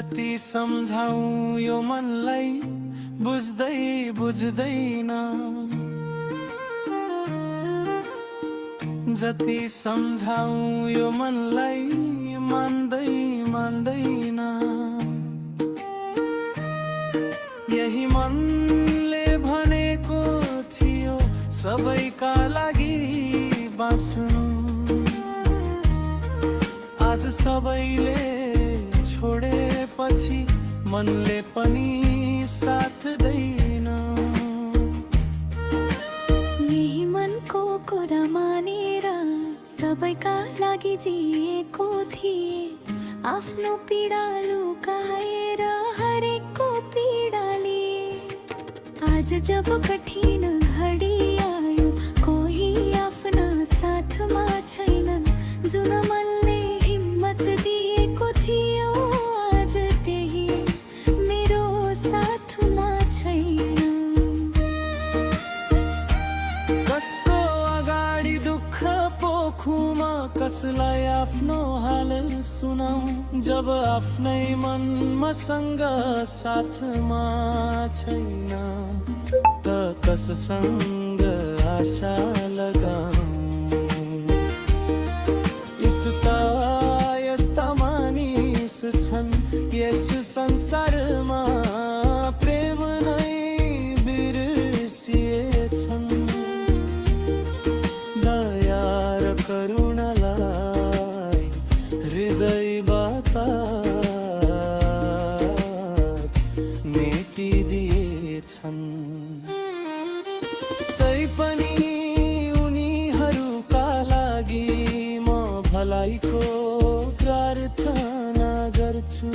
कति सम्झाऊ यो मनलाई बुझ्दै बुझ्दैन, जति सम्झाऊ यो मनलाई मान्दै मान्दैन। यही मनले भनेको थियो सबैका लागि बाँच्नु, आज सबैले छोडेपछि मनले पनि साथ दैन। यही मनको कुरा मानेर सबैका लागि जिएको थिए, आफ्नो पीडा लुकाएर हरेकको पीडा लिए। आज जब कठिन घडी आयो कोही आफ्ना साथमा छैनन्, जुन मनले हिम्मत दिएको थियो आज त्यही मेरो साथमा छैन। कसको अगाडि दुःख पोखुमा कसलाई आफ्नो हाल सुनाऊ, जब आफ्नै मन मसँग साथमा छैन त कससँग आशा लगाऊ। यस्ता मानिस छन् यस संसारमा, प्रेम नै बिर्सिएछन्। दया र करुणालाई हृदयबाट मेटिदिएछन्। तैपनि उनीहरूका लागि म भलाइको प्रार्थना गर्छु।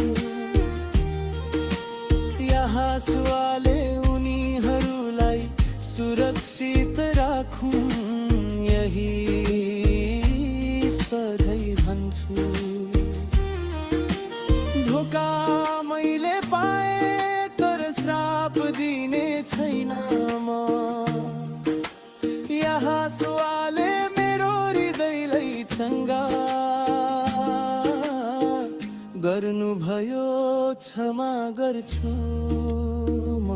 यहाँ सुवाले उनीहरूलाई सुरक्षित राखौँ, यही सधैँ भन्छु। धोका मैले पाए तर श्राप दिने छैन म, यहाँ सुवाले मेरो हृदयलाई चङ्गा गर्नुभयो, क्षमा गर्छु म।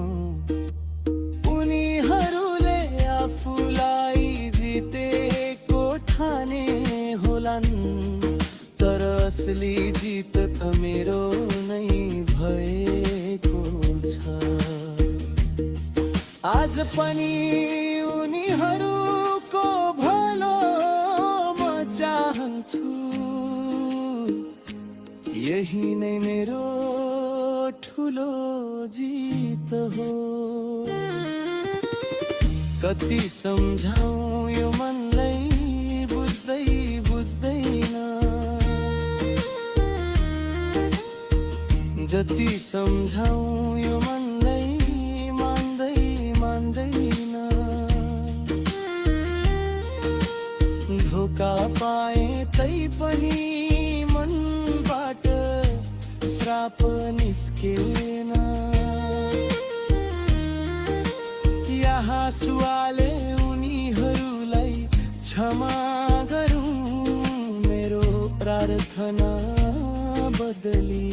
उनीहरूले आफूलाई जितेको ठाने होलान्, तर असली जित त मेरो नै भएको छ। आज पनि उनीहरूको भलो म चाहन्छु, यही नै मेरो ठुलो जित हो। कति सम्झाऊ यो मनलाई बुझ्दै बुझ्दैन, जति सम्झाऊ यो मनलाई मान्दै मान्दैन। धोका पाए तैपनि मनबाट श्राप निस्केन। यहाँ सुवाले उनीहरूलाई क्षमा गरौँ, मेरो प्रार्थना बदली